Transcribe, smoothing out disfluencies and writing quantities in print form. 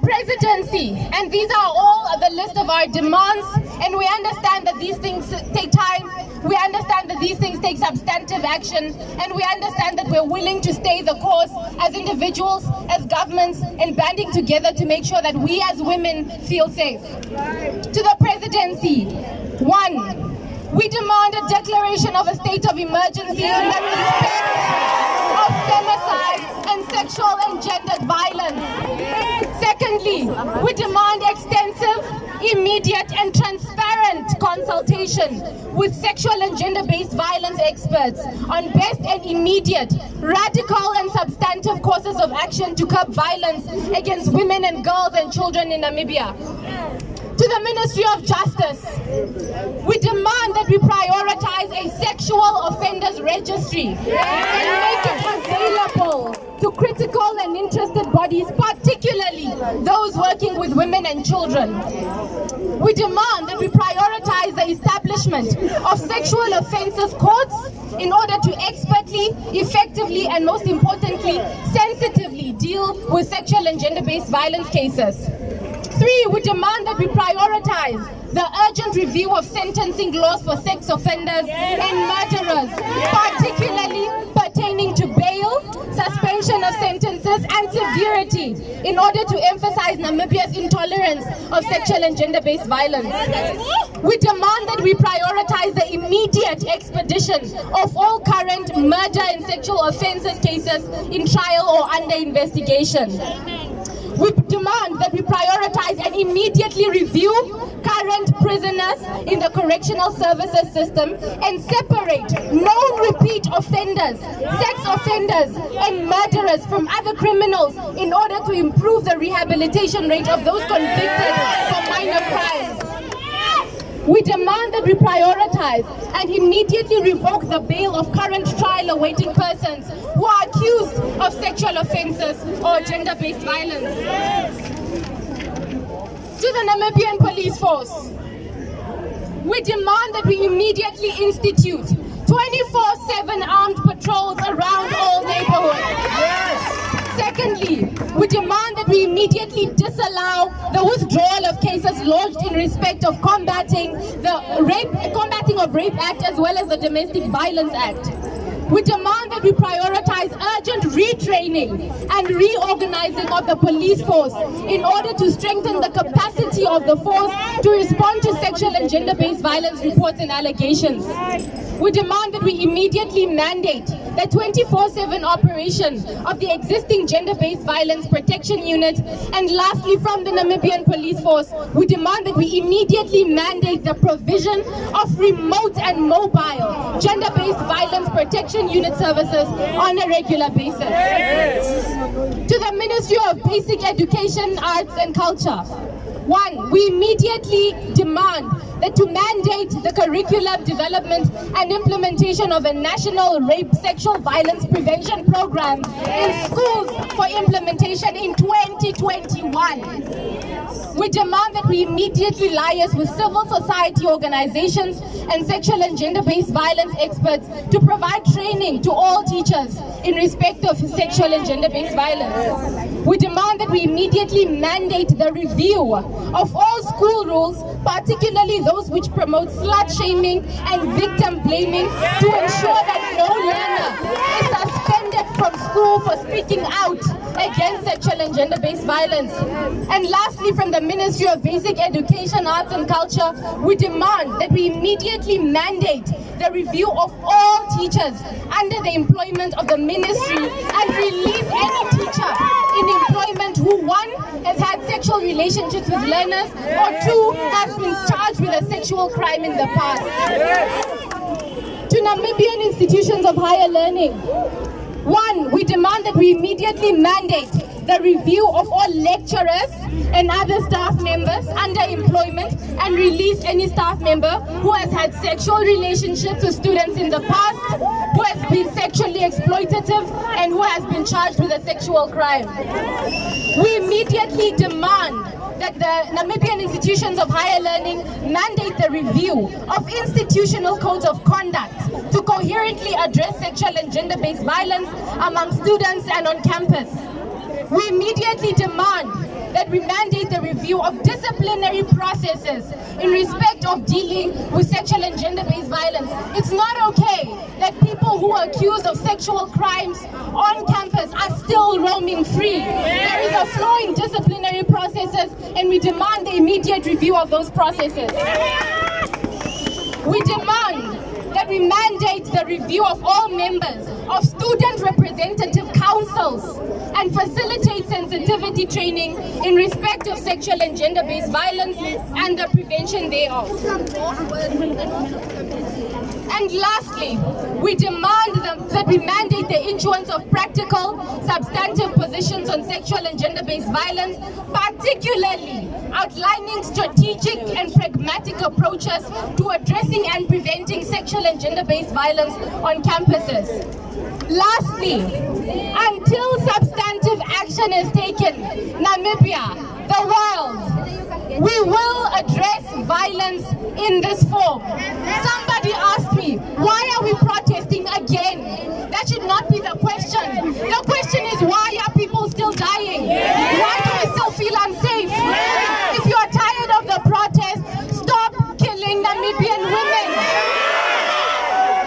presidency, and these are all the list of our demands, and we understand that these things take time, we understand that these things take substantive action, and we understand that we're willing to stay the course as individuals, as governments, and banding together to make sure that we as women feel safe. To the presidency, 1, we demand a declaration of a state of emergency in the respect of femicide and sexual and gendered violence. Secondly, we demand extensive, immediate and transparent consultation with sexual and gender-based violence experts on best and immediate, radical and substantive courses of action to curb violence against women and girls and children in Namibia. To the Ministry of Justice, we demand that we prioritize a sexual offenders registry and make it available to critical and interested bodies, particularly those working with women and children. We demand that we prioritize the establishment of sexual offences courts in order to expertly, effectively, and most importantly, sensitively deal with sexual and gender-based violence cases. 3, we demand that we prioritize the urgent review of sentencing laws for sex offenders and murderers, particularly pertaining to bail, suspension of sentences, and severity, in order to emphasize Namibia's intolerance of sexual and gender-based violence. We demand that we prioritize the immediate expedition of all current murder and sexual offences cases in trial or under investigation. We demand that we prioritize and immediately review current prisoners in the correctional services system and separate known repeat offenders, sex offenders, and murderers from other criminals in order to improve the rehabilitation rate of those convicted for minor crimes. We demand that we prioritize and immediately revoke the bail of current trial-awaiting persons who are accused of sexual offences or gender-based violence. To the Namibian police force, we demand that we immediately institute 24/7 armed patrols around all neighborhoods. Secondly, we demand that we immediately disallow the withdrawal of cases lodged in respect of combating of Rape Act as well as the Domestic Violence Act. We demand that we prioritize urgent retraining and reorganizing of the police force in order to strengthen the capacity of the force to respond to sexual and gender-based violence reports and allegations. We demand that we immediately mandate the 24/7 operation of the existing gender-based violence protection unit. And lastly, from the Namibian police force, we demand that we immediately mandate the provision of remote and mobile gender-based violence protection unit services on a regular basis. To the Ministry of Basic Education, Arts and Culture. 1, we immediately demand that to mandate the curriculum development and implementation of a national rape sexual violence prevention program in schools for implementation in 2021. We demand that we immediately liaise with civil society organizations and sexual and gender-based violence experts to provide training to all teachers in respect of sexual and gender-based violence. We demand that we immediately mandate the review of all school rules, particularly those which promote slut-shaming and victim blaming, to ensure that no learner is suspended from school for speaking out against sexual and gender-based violence. And lastly, from the Ministry of Basic Education, Arts and Culture, we demand that we immediately mandate the review of all teachers under the employment of the ministry and release any teacher in employment who, 1, has had sexual relationships with learners, or 2, has been charged with a sexual crime in the past. To Namibian institutions of higher learning. 1, we demand that we immediately mandate the review of all lecturers and other staff members under employment and release any staff member who has had sexual relationships with students in the past, who has been sexually exploitative, and who has been charged with a sexual crime. We immediately demand that the Namibian institutions of higher learning mandate the review of institutional codes of conduct to coherently address sexual and gender-based violence among students and on campus. We immediately demand that that we mandate the review of disciplinary processes in respect of dealing with sexual and gender-based violence. It's not okay that people who are accused of sexual crimes on campus are still roaming free. There is a flaw in disciplinary processes, and we demand the immediate review of those processes. We demand that we mandate the review of all members of student representative councils and facilitate sensitivity training in respect of sexual and gender-based violence and the prevention thereof. And lastly, we demand that we mandate the issuance of practical, substantive positions on sexual and gender-based violence, particularly outlining strategic and pragmatic approaches to addressing and preventing sexual and gender-based violence on campuses. Lastly, until substantive action is taken, Namibia, the world, we will address violence in this form.